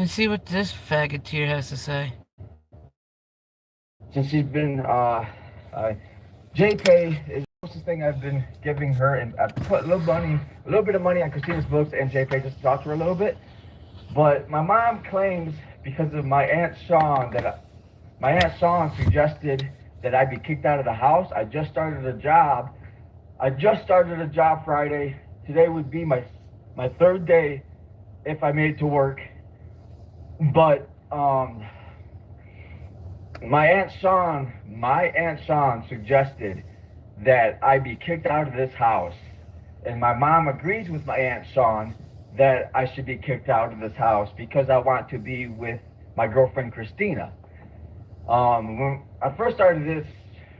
Let's see what this faggot here has to say. Since she's been JPay is the closest thing I've been giving her, and I put a little bit of money on Christina's books and JPay just to talk to her a little bit. But my mom claims because of my aunt Sean suggested that I be kicked out of the house. I just started a job. I just started a job Friday. Today would be my third day if I made it to work. But my aunt Sean suggested that I be kicked out of this house, and my mom agrees with my aunt Sean that I should be kicked out of this house because I want to be with my girlfriend Christina. When I first started this,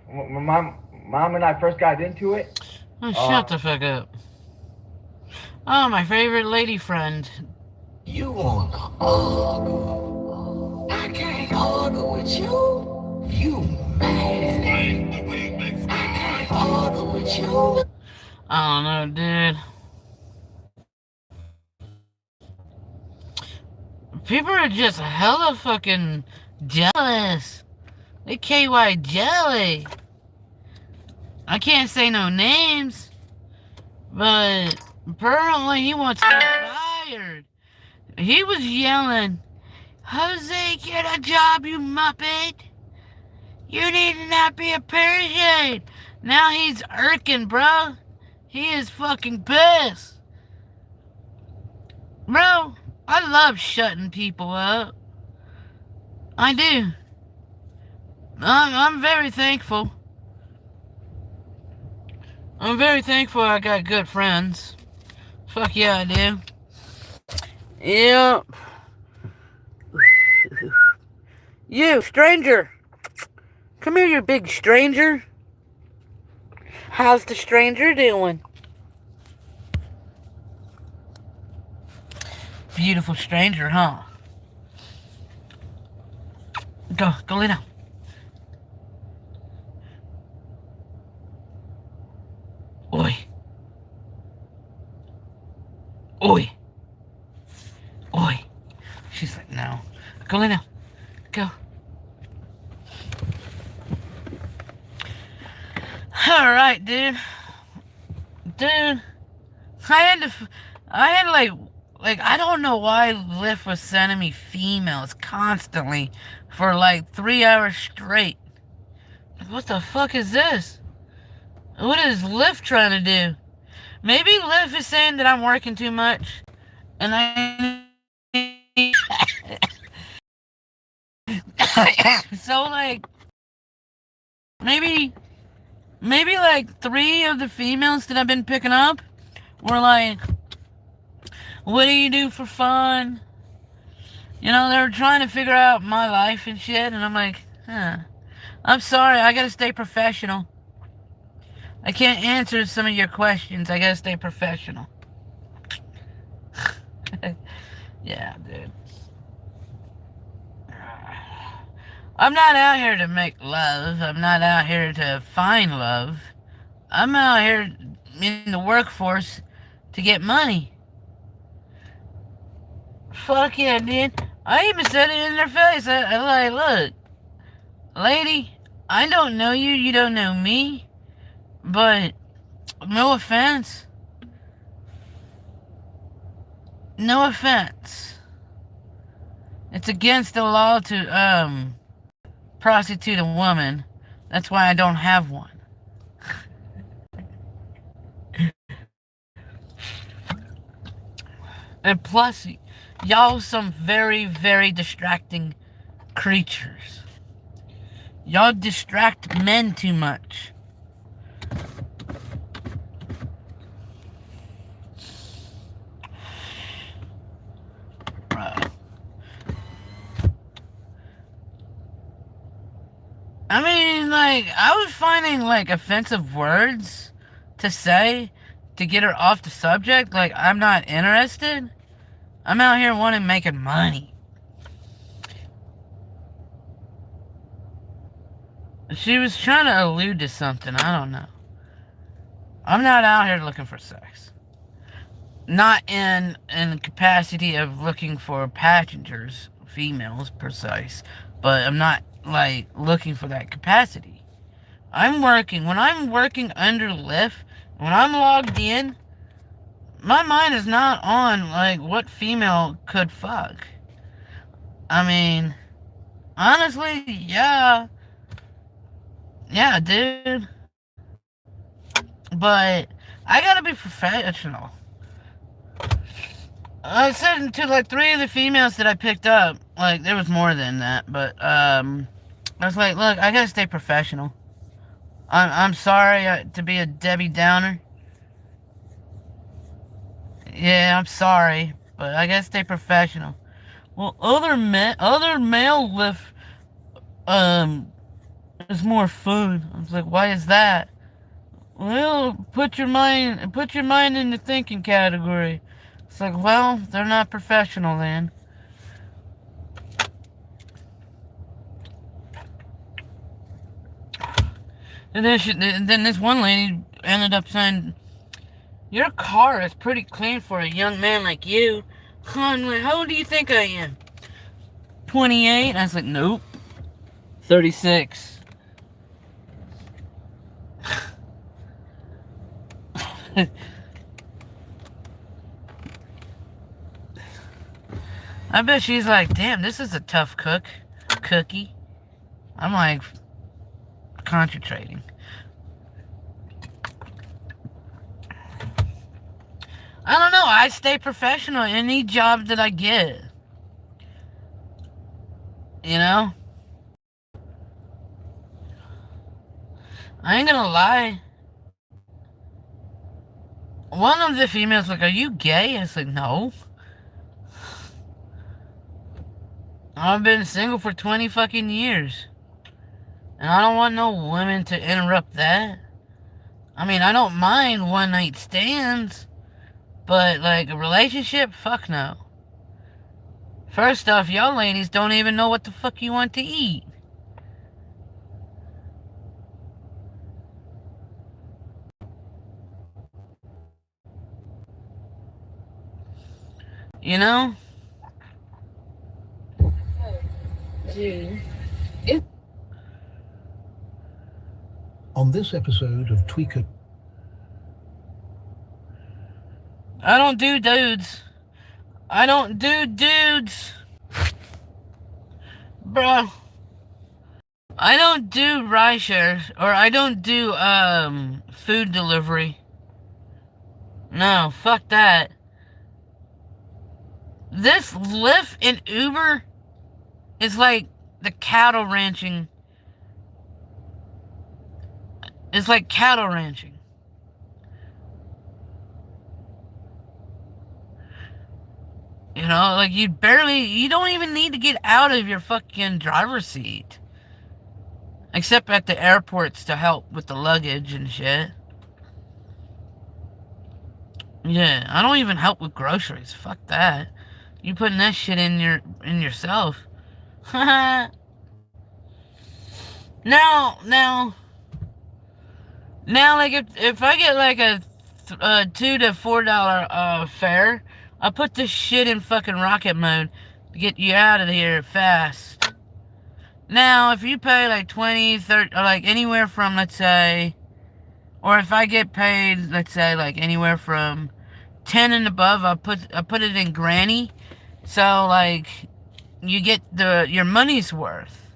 when mom and I first got into it, Oh, shut uh, the fuck up. Oh, my favorite lady friend. You wanna argue? I can't argue with you. You mad? I can't argue with you. I don't know, dude. People are just hella fucking jealous. They KY jelly. I can't say no names, but apparently he wants to get fired. He was yelling, Jose, get a job, you muppet. You need to not be a parachute. Now he's irking, bro. He is fucking pissed. Bro, I love shutting people up. I do. I'm very thankful. I'm very thankful I got good friends. Fuck yeah, I do. Yep. You, stranger. Come here, you big stranger. How's the stranger doing? Beautiful stranger, huh? Go lay down. Oi. Oi. Oi. She's like, no. Go lay down. Go. Alright, dude. Dude. I had I don't know why Lyft was sending me females constantly for like 3 hours straight. What the fuck is this? What is Lyft trying to do? Maybe Lyft is saying that I'm working too much, and I so like maybe like three of the females that I've been picking up were like, "What do you do for fun?" You know, they were trying to figure out my life and shit, and I'm like, huh. I'm sorry, I gotta stay professional. I can't answer some of your questions. I gotta stay professional. Yeah, dude. I'm not out here to make love. I'm not out here to find love. I'm out here in the workforce to get money. Fuck yeah, dude. I even said it in their face. I like, look, lady, I don't know you. You don't know me. But no offense. No offense. It's against the law to prostitute a woman. That's why I don't have one. And plus, y'all some very, very distracting creatures. Y'all distract men too much. I mean, like, I was finding, like, offensive words to say to get her off the subject. Like, I'm not interested. I'm out here wanting making money. She was trying to allude to something. I don't know. I'm not out here looking for sex. Not in the capacity of looking for passengers, females precise, but I'm not like looking for that capacity. When I'm working under Lyft, when I'm logged in, my mind is not on like what female could fuck. I mean, honestly, yeah, dude. But I gotta be professional. I said to like 3 of the females that I picked up, like there was more than that, but I was like, look, I gotta stay professional. I'm sorry to be a Debbie Downer. Yeah, I'm sorry, but I gotta stay professional. Well, other male lift is more fun. I was like, why is that? Well, put your mind in the thinking category. It's like, well, they're not professional then. And then this one lady ended up saying, your car is pretty clean for a young man like you. I'm like, how old do you think I am? 28? I was like, nope. 36. I bet she's like, damn, this is a tough cookie. I'm like, concentrating. I don't know. I stay professional in any job that I get. You know? I ain't gonna lie. One of the females like, are you gay? I was like, no. I've been single for 20 fucking years. And I don't want no women to interrupt that. I mean, I don't mind one night stands. But, like, a relationship? Fuck no. First off, y'all ladies don't even know what the fuck you want to eat. You know? Dude. On this episode of Tweaker. I don't do dudes. I don't do dudes. Bro. I don't do rideshare. Or I don't do, food delivery. No, fuck that. This Lyft and Uber is like the cattle ranching. It's like cattle ranching. You know, like you don't even need to get out of your fucking driver's seat. Except at the airports to help with the luggage and shit. Yeah, I don't even help with groceries. Fuck that. You putting that shit in yourself. now, like if I get like a $2 to $4 fare, I put this shit in fucking rocket mode to get you out of here fast. Now, if you pay like 20, 30, or like anywhere from, let's say, or if I get paid, let's say, like anywhere from 10 and above, I put it in granny. So, like, you get your money's worth.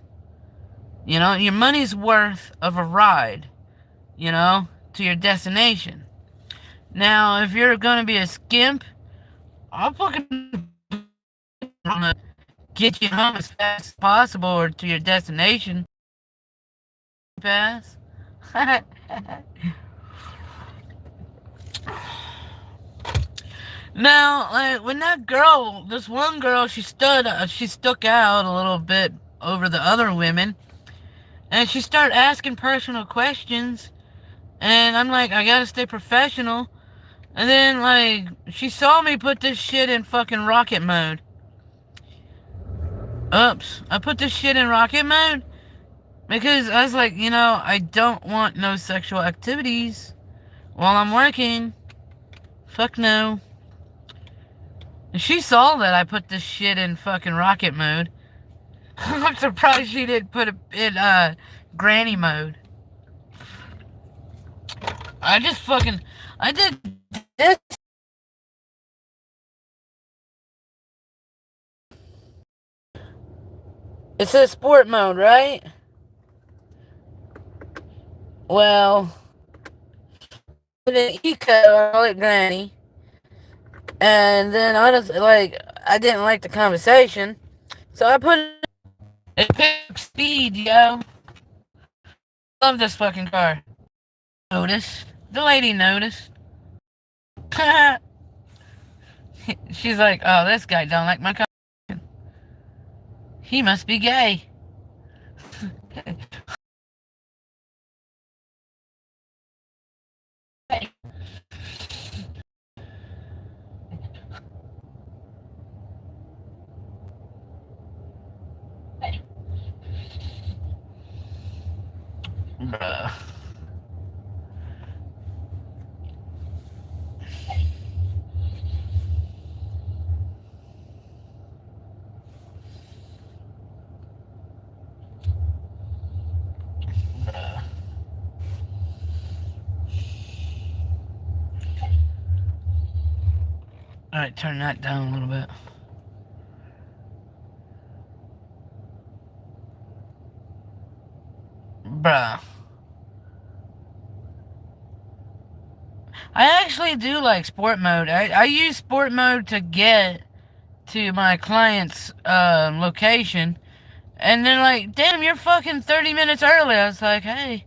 You know, your money's worth of a ride, you know, to your destination. Now, if you're gonna be a skimp, I'll fucking get you home as fast as possible or to your destination. Pass. Now, like when this one girl, she stuck out a little bit over the other women, and she started asking personal questions, and I'm like, I gotta stay professional. And then, like, she saw me put this shit in fucking rocket mode. Oops. I put this shit in rocket mode because I was like, you know, I don't want no sexual activities while I'm working. Fuck no. She saw that I put this shit in fucking rocket mode. I'm surprised she didn't put it in granny mode. I did this. It says sport mode, right? Well, put in eco, I call it granny. And then I didn't like the conversation. So I put it picked speed, yo. Love this fucking car. Notice. The lady noticed. She's like, oh, this guy don't like my car. He must be gay. Bruh. Alright, turn that down a little bit. Bruh. I actually do like sport mode. I use sport mode to get to my client's location. And they're like, damn, you're fucking 30 minutes early. I was like, hey,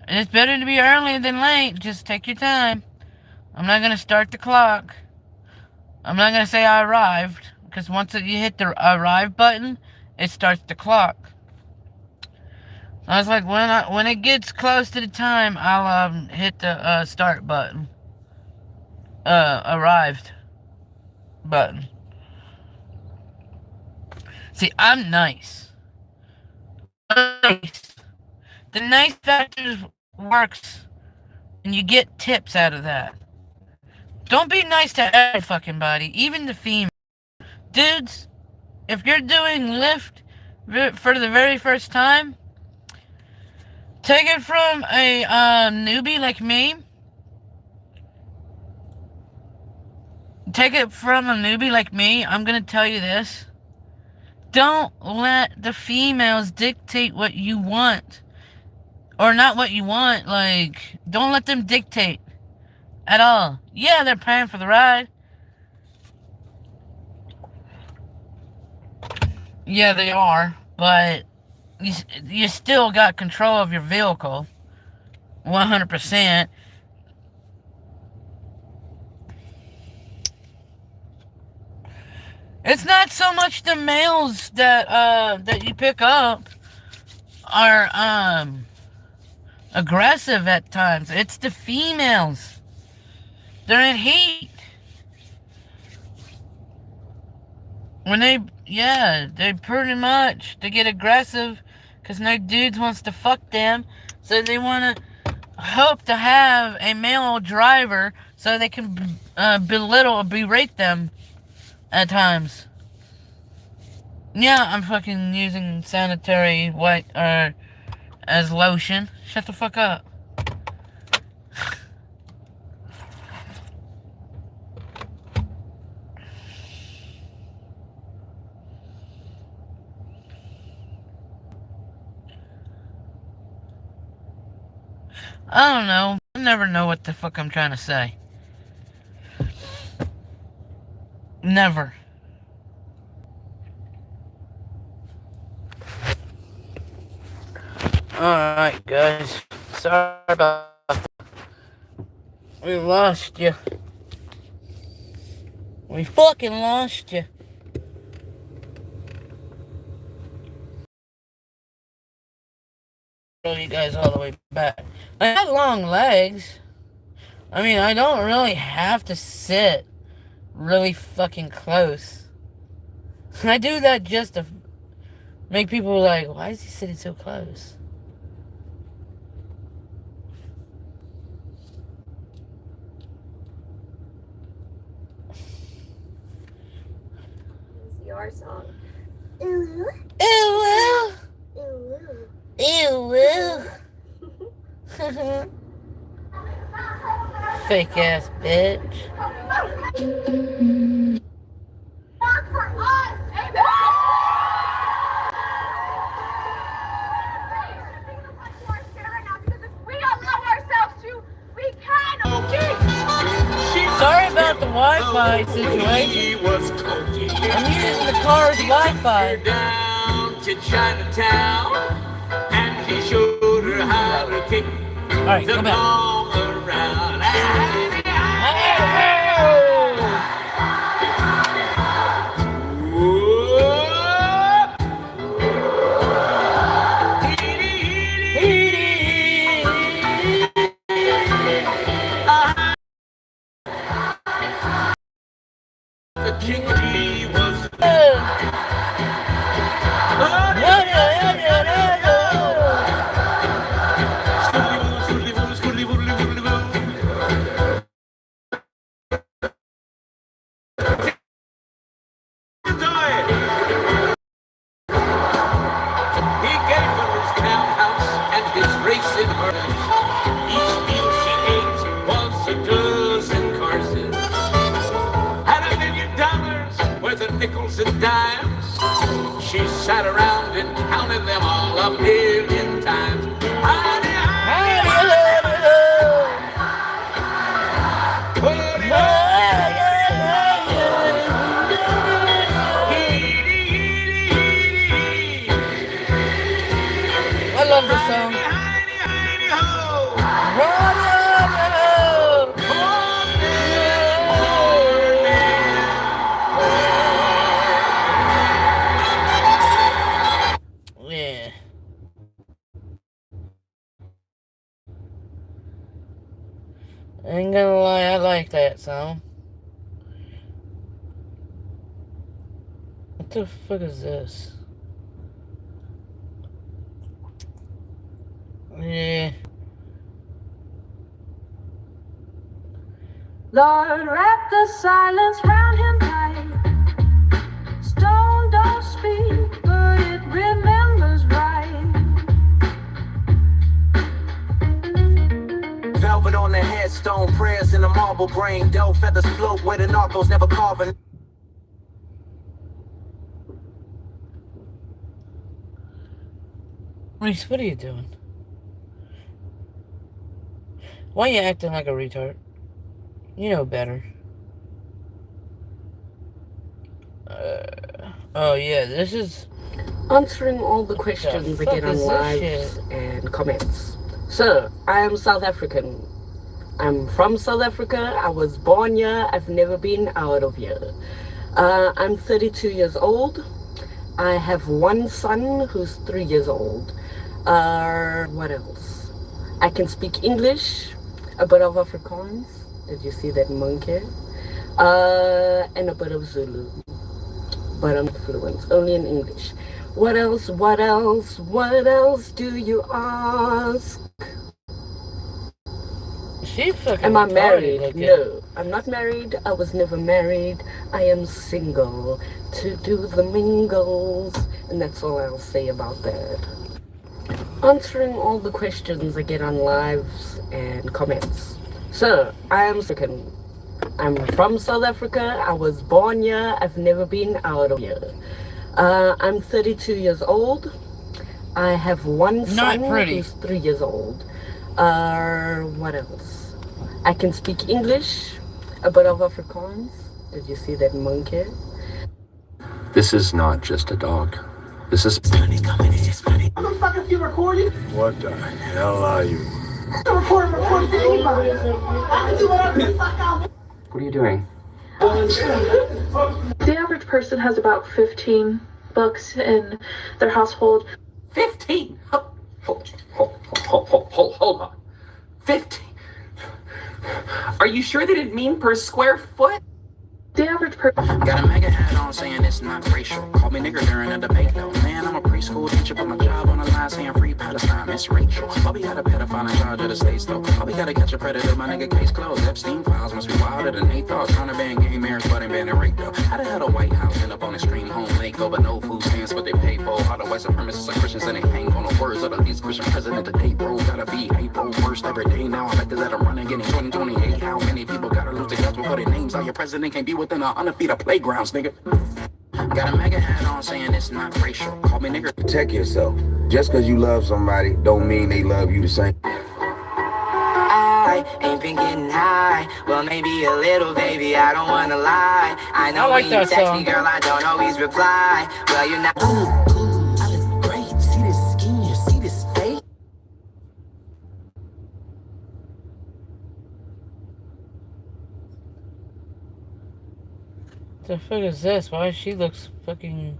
it's better to be early than late. Just take your time. I'm not going to start the clock. I'm not going to say I arrived. Because once you hit the arrive button, it starts the clock. I was like, when it gets close to the time, I'll hit the start button. Arrived button. See, I'm nice. Nice. The nice factor works, and you get tips out of that. Don't be nice to every fucking body, even the female. Dudes, if you're doing Lyft for the very first time, take it from a newbie like me. Take it from a newbie like me. I'm gonna tell you this. Don't let the females dictate what you want. Or not what you want, like, don't let them dictate at all. Yeah, they're paying for the ride. Yeah, they are, but you still got control of your vehicle. 100%. It's not so much the males that you pick up are aggressive at times. It's the females. They're in heat. When they pretty much, they get aggressive because no dudes wants to fuck them. So they want to hope to have a male driver so they can belittle or berate them at times. Yeah, I'm fucking using sanitary white as lotion. Shut the fuck up. I don't know. I never know what the fuck I'm trying to say. Never. Alright, guys. Sorry about that. We lost you. We fucking lost you. Show you guys all the way back. I got long legs. I mean, I don't really have to sit really fucking close. I do that just to make people like, why is he sitting so close? our song. Ew, ew. Ew, ew. Fake ass bitch. Sorry about the Wi-Fi situation. I'm using the car's Wi-Fi. Down to Chinatown, and he showed her how to kick Alright, the come back. ball around. The king was racing horse. Each meal she ate was a dozen courses. Had $1 million worth of nickels and dimes. She sat around and counted them all 1,000,000 times. I love this song. Yeah. I ain't gonna lie, I like that song. What the fuck is this? Yeah. Lord, wrap the silence round him tight. Stone don't speak, but it remembers right. Velvet on the headstone, prayers in a marble brain. Doe feathers float where the narcos never carving. Reese, what are you doing? Why are you acting like a retard? You know better. Oh yeah, this is... Answering all the questions again on lives and comments. So, I am South African. I'm from South Africa. I was born here. I've never been out of here. I'm 32 years old. I have one son who's 3 years old. What else? I can speak English, a bit of Afrikaans. Did you see that monkey? And a bit of Zulu. But I'm fluent, only in English. What else? What else? What else do you ask? Am I married? No, I'm not married. I was never married. I am single to do the mingles. And that's all I'll say about that. Answering all the questions I get on lives and comments. So, I am African. I'm from South Africa. I was born here. I've never been out of here. I'm 32 years old. I have one son who's 3 years old. What else? I can speak English, a bit of Afrikaans. Did you see that monkey? This is not just a dog. This is... Money coming in, it's money. What the fuck is you recording? What the hell are you? Recording anybody. I can do whatever the fuck I want. What are you doing? The average person has about 15 books in their household. 15? Hold on. 15? Are you sure they didn't mean per square foot? The average person... Got a mega hat on saying it's not racial. Call me nigger during a debate though. Man, I'm a preschool teacher, but my job on the line saying free Palestine. Miss Rachel. Bobby got a pedophile in charge of the states though. Bobby gotta catch a predator, my nigga case closed. Epstein files must be wilder than they thought. Trying to ban gay marriage, but ain't banning rape though. How the hell the White House end up on extreme home Mako, but no food stamps, what they pay for. All the white supremacists are Christians and they hang on the words of the least Christian president today, bro. Gotta be April first every day now. I like to let them run again in 2028. How many people gotta lose their jobs before their names out? Your president can't be within 100 feet of playgrounds, nigga. Got a mega hat on saying it's not racial. Call me nigga. Protect yourself. Just because you love somebody don't mean they love you the same. I ain't been getting high. Well, maybe a little, baby. I don't wanna lie. I know like when you that text song. me, girl, I don't always reply. Well, you're not. Ooh, I look great. See this skin, you see this face? The fuck is this? Why she looks fucking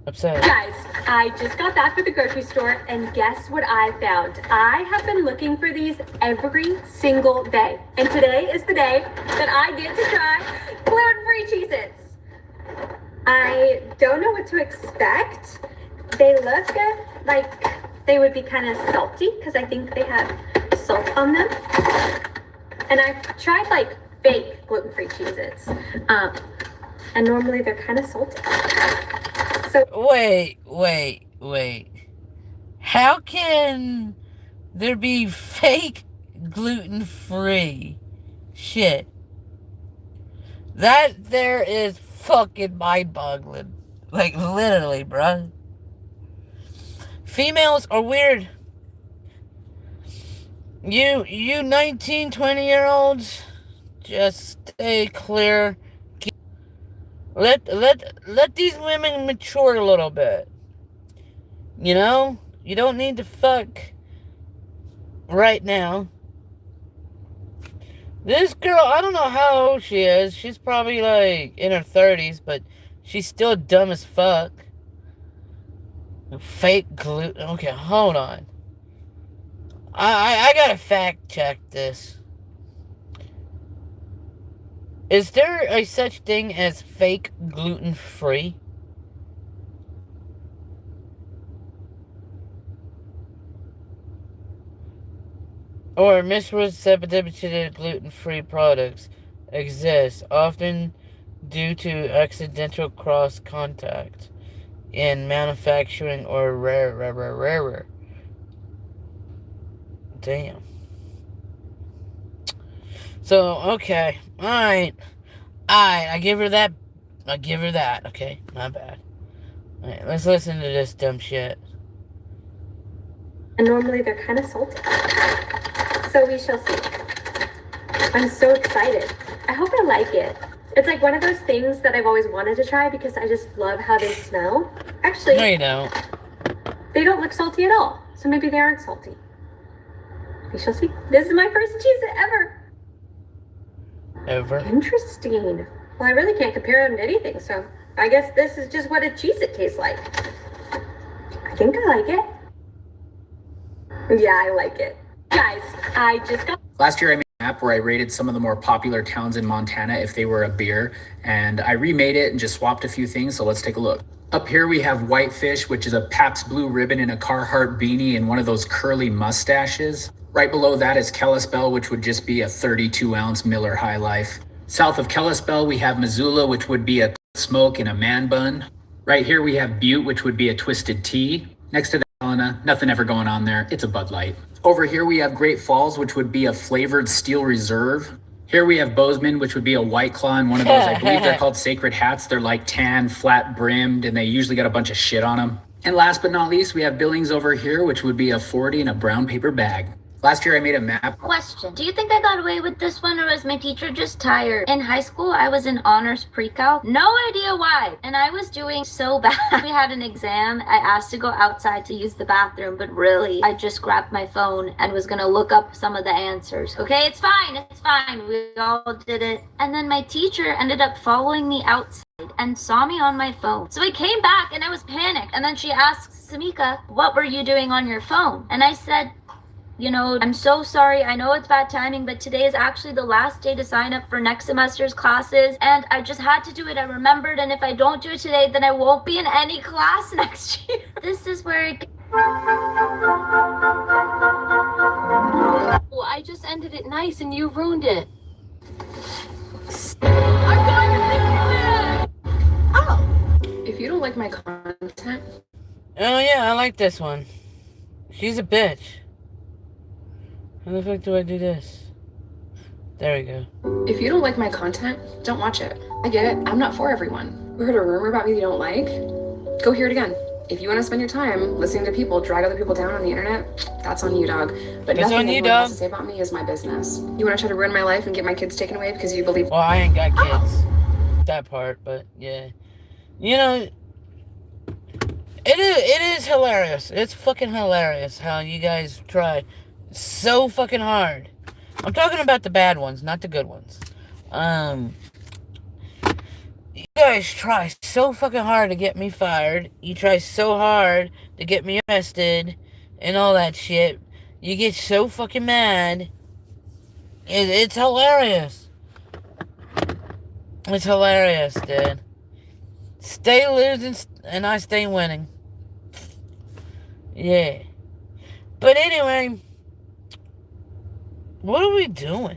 upset? Guys, I just got back from the grocery store and guess what I found? I have been looking for these every single day. And today is the day that I get to try gluten-free Cheez-Its. I don't know what to expect. They look like they would be kind of salty because I think they have salt on them. And I've tried like fake gluten-free Cheez-Its. And normally they're kind of salty. So Wait. How can there be fake gluten-free shit? That there is fucking mind-boggling. Like, literally, bruh. Females are weird. You 19, 20-year-olds, just stay clear. Let these women mature a little bit. You know? You don't need to fuck right now. This girl, I don't know how old she is. She's probably like in her 30s, but she's still dumb as fuck. Fake gluten. Okay, hold on. I gotta fact check this. Is there a such thing as fake gluten-free? Or misrepresentation to gluten-free products exists, often due to accidental cross-contact in manufacturing or rarer. Damn. So, okay. Alright, I give her that. Okay, my bad. Alright, let's listen to this dumb shit. And normally they're kind of salty. So we shall see. I'm so excited. I hope I like it. It's like one of those things that I've always wanted to try because I just love how they smell. Actually, no, you don't. They don't look salty at all. So maybe they aren't salty. We shall see. This is my first Cheez-It ever. Interesting. Well, I really can't compare them to anything, so I guess this is just what a Cheez-It tastes like. I think I like it. Yeah, I like it. Guys, I just got... Last year I made an app where I rated some of the more popular towns in Montana if they were a beer, and I remade it and just swapped a few things, so let's take a look. Up here we have Whitefish, which is a Pabst Blue Ribbon in a Carhartt beanie and one of those curly mustaches. Right below that is Kalispell, which would just be a 32-ounce Miller High Life. South of Kalispell, we have Missoula, which would be a smoke in a man bun. Right here, we have Butte, which would be a twisted tea. Next to that, Helena, nothing ever going on there. It's a Bud Light. Over here, we have Great Falls, which would be a flavored Steel Reserve. Here we have Bozeman, which would be a White Claw, and one of those, I believe they're called Sacred Hats. They're like tan, flat brimmed, and they usually got a bunch of shit on them. And last but not least, we have Billings over here, which would be a 40 in a brown paper bag. Last year I made a map. Question. Do you think I got away with this one or was my teacher just tired? In high school, I was in honors pre-cal. No idea why. And I was doing so bad. We had an exam. I asked to go outside to use the bathroom, but really, I just grabbed my phone and was gonna look up some of the answers. Okay, it's fine. It's fine. We all did it. And then my teacher ended up following me outside and saw me on my phone. So I came back and I was panicked. And then she asked, Samika, what were you doing on your phone? And I said, you know, I'm so sorry. I know it's bad timing, but today is actually the last day to sign up for next semester's classes. And I just had to do it. I remembered. And if I don't do it today, then I won't be in any class next year. This is where it... Well, I just ended it nice and you ruined it. I'm going to Disneyland! like my content... Oh yeah, I like this one. She's a bitch. How the fuck do I do this? There we go. If you don't like my content, don't watch it. I get it. I'm not for everyone. You heard a rumor about me you don't like? Go hear it again. If you want to spend your time listening to people drag other people down on the internet, that's on you, dog. But That's nothing on you, anyone dog. has to say about me is my business. You want to try to ruin my life and get my kids taken away because you believe... Well, I ain't got kids. That part, but yeah. You know, it is hilarious. It's fucking hilarious how you guys try so fucking hard. I'm talking about the bad ones, not the good ones. You guys try so fucking hard to get me fired. You try so hard to get me arrested and all that shit. You get so fucking mad. It's hilarious. It's hilarious, dude. Stay losing and I stay winning. Yeah. But anyway, what are we doing?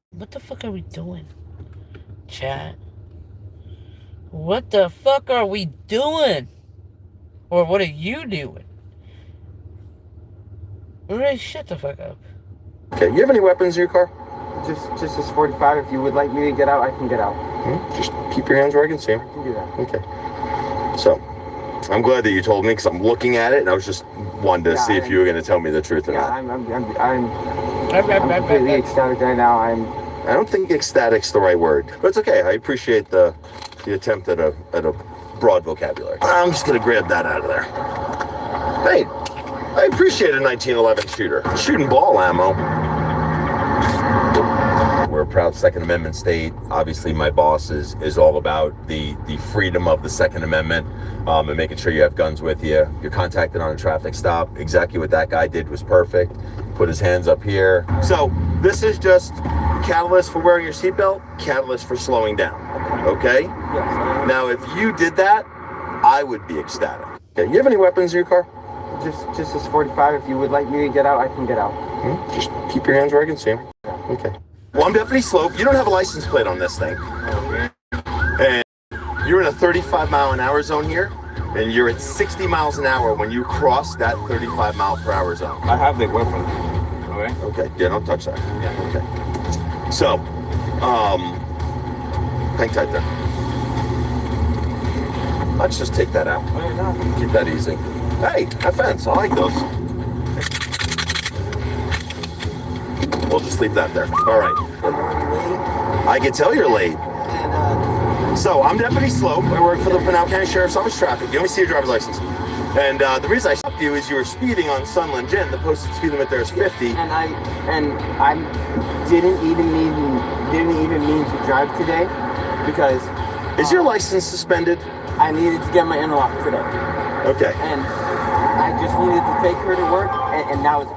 What the fuck are we doing? Chat. What the fuck are we doing? Or what are you doing? Really, shut the fuck up. Okay, you have any weapons in your car? Just this 45. If you would like me to get out, I can get out. Just keep your hands where I can see them. I can do that. Okay. So, I'm glad that you told me because I'm looking at it and I was just wanted to see if you were going to tell me the truth or not. I'm completely ecstatic right now. I don't think ecstatic's the right word, but it's okay. I appreciate the attempt at a broad vocabulary. I'm just going to grab that out of there. Hey, I appreciate a 1911 shooter. Shooting ball ammo. We're a proud Second Amendment state. Obviously, my boss is all about the freedom of the Second Amendment and making sure you have guns with you. You're contacted on a traffic stop. Exactly what that guy did was perfect. Put his hands up here. So this is just catalyst for wearing your seatbelt, catalyst for slowing down. Okay? Yes. Now, if you did that, I would be ecstatic. Okay, you have any weapons in your car? Just this 45. If you would like me to get out, I can get out. Just keep your hands where I can see them. Okay. Well, I'm Deputy Slope. You don't have a license plate on this thing. And you're in a 35-mile-an-hour zone here, and you're at 60 miles an hour when you cross that 35-mile-per-hour zone. I have the weapon. Okay. Okay. Yeah, don't touch that. Yeah. Okay. So, hang tight there. Let's just take that out. Keep that easy. Hey, offense. I like those. We'll just leave that there. All right. I can tell you're late. So, I'm Deputy Slope. I work for the Pinal County Sheriff's Office Traffic. Let me see your driver's license. And the reason I stopped you is you were speeding on Sunland Gin. The posted speed limit there is 50. And I didn't even mean to drive today because... Is your license suspended? I needed to get my interlock today. Okay. And I just needed to take her to work, and that was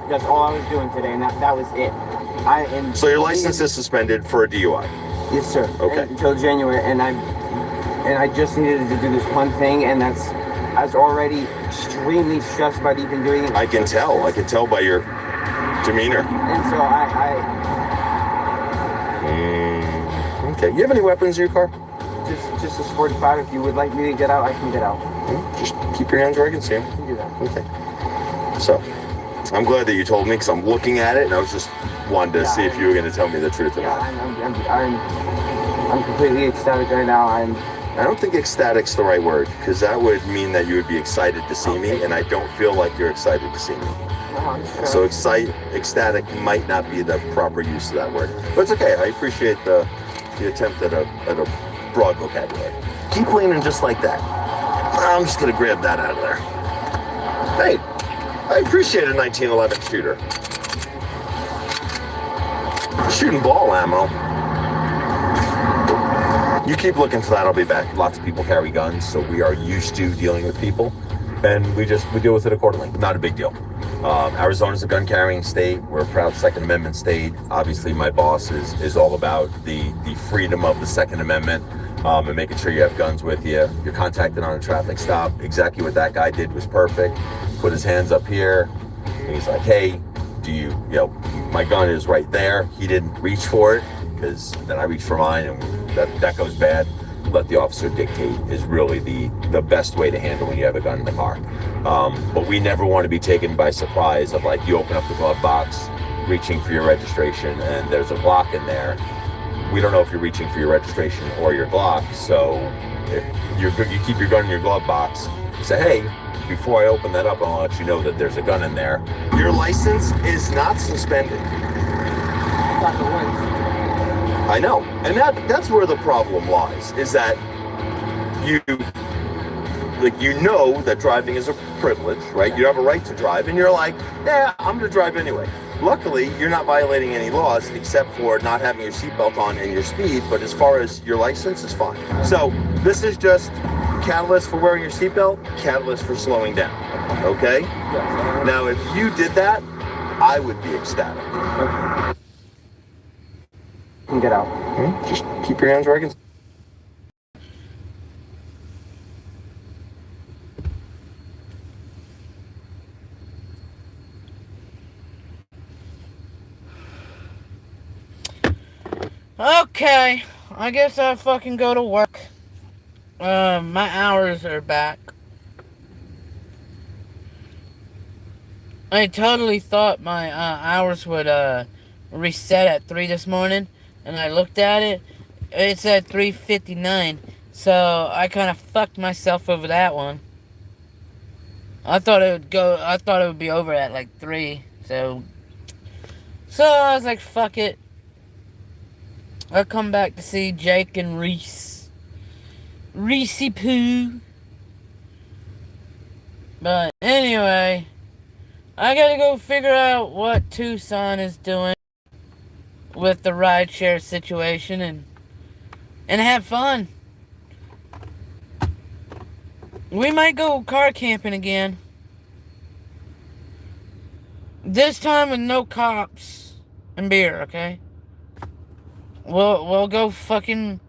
that's all I was doing today, and that was it. So your license is suspended for a DUI? Yes, sir. Okay. Until January, and I just needed to do this one thing, and I was already extremely stressed about even doing it. I can tell by your demeanor. And so Okay, you have any weapons in your car? Just this 45. If you would like me to get out, I can get out. Just keep your hands where I can see them. I can do that. Okay. So, I'm glad that you told me because I'm looking at it and I was just wanted to see if you were going to tell me the truth or not. I'm completely ecstatic right now. I don't think ecstatic's the right word because that would mean that you would be excited to see me, and I don't feel like you're excited to see me. So ecstatic might not be the proper use of that word, but it's okay. I appreciate the attempt at a broad vocabulary. Keep leaning just like that. I'm just gonna grab that out of there. Hey, I appreciate a 1911 shooter. Shooting ball ammo. You keep looking for that, I'll be back. Lots of people carry guns, so we are used to dealing with people, and we deal with it accordingly. Not a big deal. Arizona's a gun-carrying state. We're a proud Second Amendment state. Obviously, my boss is all about the freedom of the Second Amendment and making sure you have guns with you. You're contacted on a traffic stop. Exactly what that guy did was perfect. Put his hands up here, and he's like, hey, my gun is right there. He didn't reach for it, because then I reach for mine, and that goes bad. let the officer dictate is really the best way to handle when you have a gun in the car. But we never want to be taken by surprise of like you open up the glove box, reaching for your registration, and there's a Glock in there. We don't know if you're reaching for your registration or your Glock, so if you keep your gun in your glove box, say, hey, before I open that up, I'll let you know that there's a gun in there. Your license is not suspended. I know, and that's where the problem lies, is that you know that driving is a privilege, right? You have a right to drive, and you're like, yeah, I'm gonna drive anyway. Luckily, you're not violating any laws except for not having your seatbelt on and your speed, but as far as your license is fine. So this is just catalyst for wearing your seatbelt, catalyst for slowing down, okay? Now, if you did that, I would be ecstatic. And get out. Just keep your hands where I can. Okay, I guess I'll fucking go to work. My hours are back. I totally thought my hours would reset at 3 this morning, and I looked at it. It said 3:59, so I kind of fucked myself over that one. I thought it would be over at like 3, so I was like, fuck it. I'll come back to see Jake and Reese. Reese Poo. But anyway, I gotta go figure out what Tucson is doing with the rideshare situation and have fun. We might go car camping again. This time with no cops and beer, okay? We'll go fucking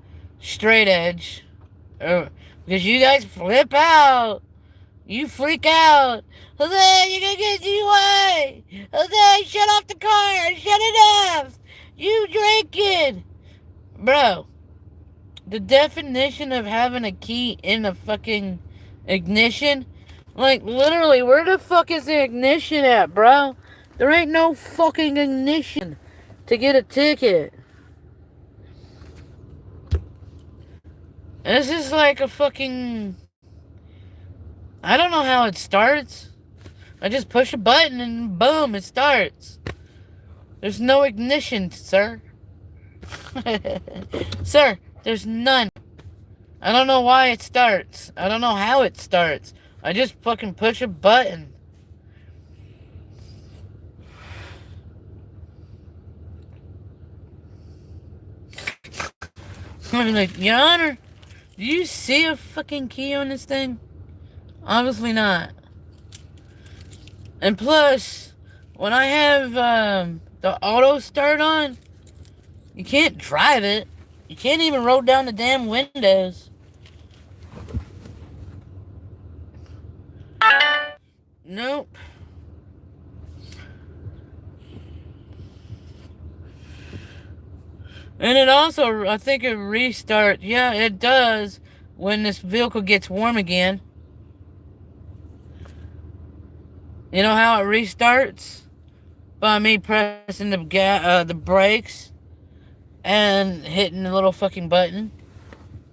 straight edge. Because you guys flip out. You freak out. Jose, you're gonna get DUI. Jose, shut off the car. Shut it off. You drinking. Bro, the definition of having a key in a fucking ignition, like literally, where the fuck is the ignition at, bro? There ain't no fucking ignition to get a ticket. This is like a fucking... I don't know how it starts. I just push a button and boom, it starts. There's no ignition, sir. Sir, there's none. I don't know why it starts. I don't know how it starts. I just fucking push a button. I'm like, Your Honor, do you see a fucking key on this thing? Obviously not. And plus, when I have the auto start on, you can't drive it. You can't even roll down the damn windows. Nope. And it also, I think it restarts. Yeah, it does when this vehicle gets warm again. You know how it restarts? By me pressing the brakes and hitting the little fucking button.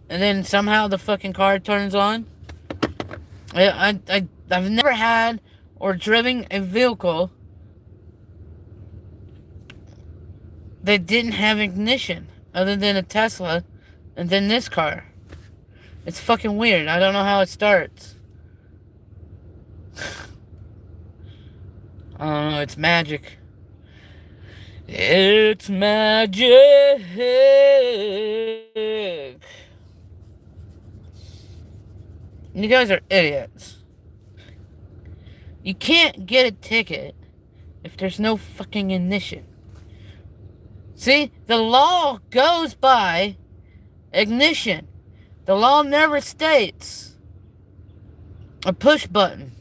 And then somehow the fucking car turns on. I've never had or driven a vehicle that didn't have ignition other than a Tesla and then this car. It's fucking weird. I don't know how it starts. I don't know. It's magic. It's magic. You guys are idiots. You can't get a ticket if there's no fucking ignition. See, the law goes by ignition. The law never states a push button.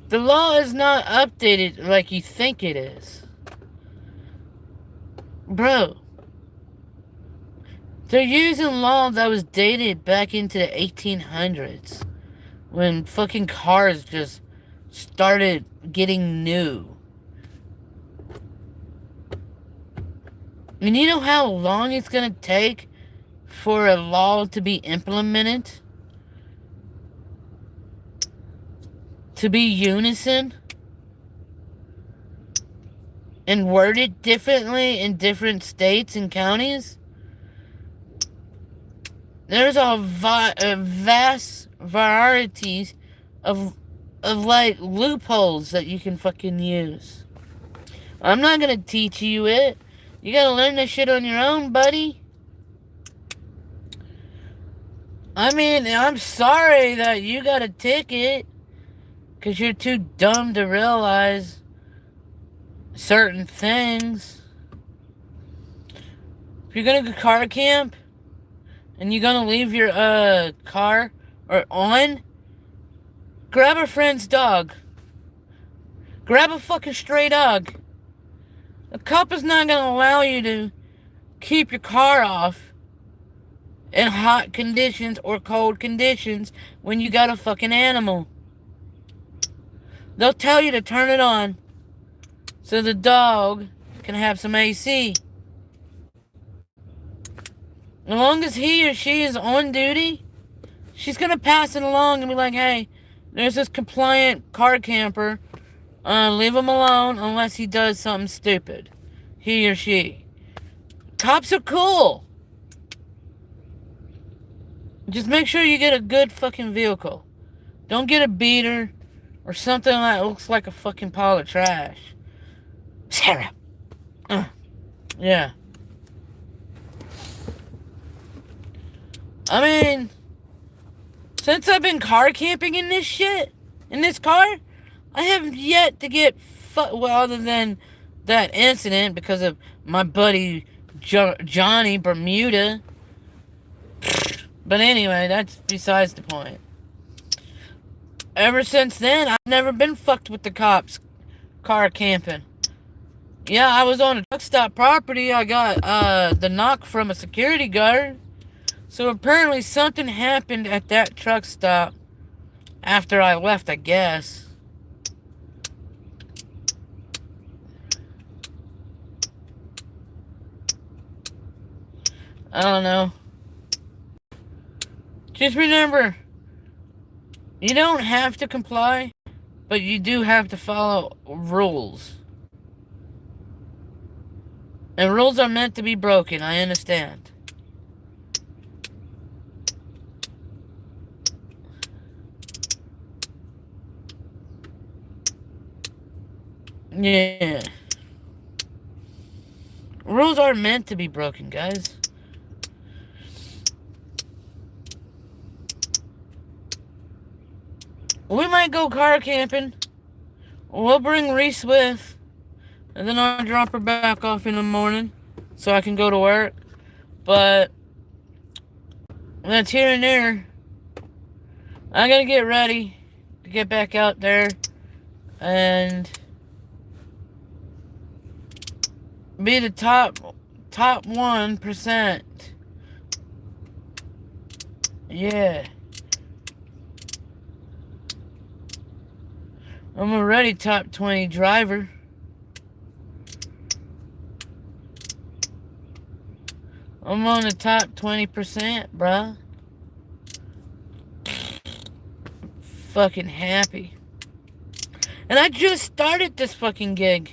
The law is not updated like you think it is. Bro. They're using law that was dated back into the 1800s. When fucking cars just started getting new. And you know how long it's gonna take for a law to be implemented? To be unison? And worded differently in different states and counties? There's a vast varieties of like loopholes that you can fucking use. I'm not gonna teach you it. You gotta learn that shit on your own, buddy. I mean, I'm sorry that you got a ticket because you're too dumb to realize certain things. If you're gonna go car camp and you're gonna leave your car or on, grab a friend's dog. Grab a fucking stray dog. The cop is not gonna allow you to keep your car off in hot conditions or cold conditions when you got a fucking animal. They'll tell you to turn it on so the dog can have some AC. As long as he or she is on duty, she's gonna pass it along and be like, hey, there's this compliant car camper. Leave him alone unless he does something stupid. He or she. Cops are cool. Just make sure you get a good fucking vehicle. Don't get a beater or something that looks like a fucking pile of trash. Sarah. Yeah. I mean, since I've been car camping in this shit, in this car, I have yet to get well, other than that incident because of my buddy Johnny Bermuda. But anyway, that's besides the point. Ever since then, I've never been fucked with the cops car camping. Yeah, I was on a truck stop property. I got the knock from a security guard. So apparently something happened at that truck stop after I left, I guess. I don't know. Just remember, you don't have to comply, but you do have to follow rules. And rules are meant to be broken, I understand. Yeah. Rules are meant to be broken, guys. We might go car camping. We'll bring Reese with. And then I'll drop her back off in the morning so I can go to work. But that's here and there. I gotta get ready to get back out there and be the top 1%. Yeah. I'm already top 20 driver. I'm on the top 20%, bruh. Fucking happy. And I just started this fucking gig.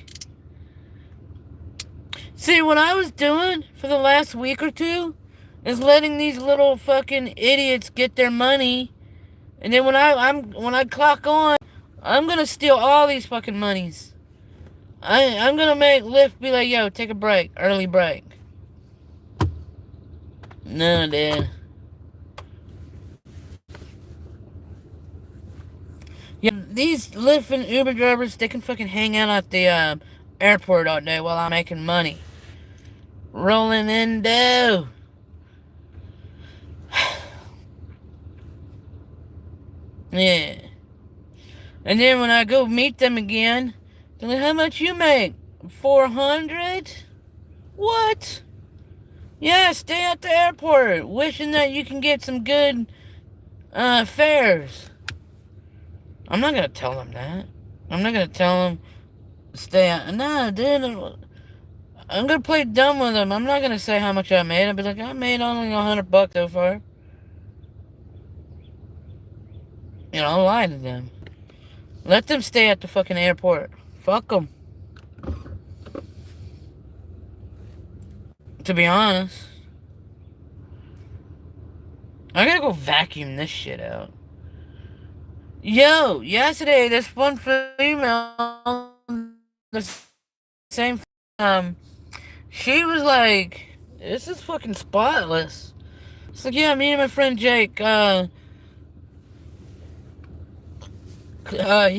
See, what I was doing for the last week or two is letting these little fucking idiots get their money. And then when I clock on, I'm gonna steal all these fucking monies. I'm gonna make Lyft be like, yo, take a break. Early break. No, dude. Yeah, these Lyft and Uber drivers, they can fucking hang out at the airport all day while I'm making money. Rolling in dough. Yeah. And then when I go meet them again, they're like, how much you make? 400? What? Yeah, stay at the airport, wishing that you can get some good fares. I'm not gonna tell them that. I'm not gonna tell them stay at. Nah, dude. I'm gonna play dumb with them. I'm not gonna say how much I made. I'll be like, I made only $100 so far. You know, I'll lie to them. Let them stay at the fucking airport. Fuck them. To be honest. I gotta go vacuum this shit out. Yo, yesterday, this one female, the same, she was like, this is fucking spotless. It's like, yeah, me and my friend Jake, he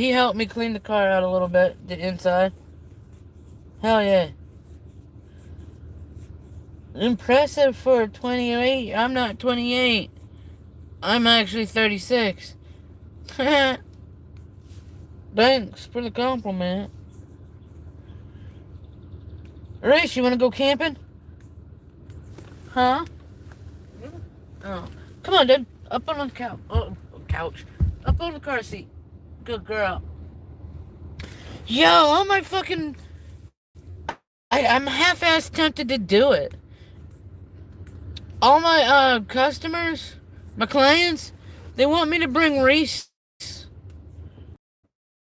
helped me clean the car out a little bit, the inside. Hell yeah. Impressive for 28. I'm not 28. I'm actually 36. Thanks for the compliment. Race, you wanna go camping? Huh? Oh. Come on, dude. Up on the couch. Oh, couch. Up on the car seat. Good girl. Yo, all my fucking... I'm half-assed tempted to do it. All my, customers, my clients, they want me to bring Reese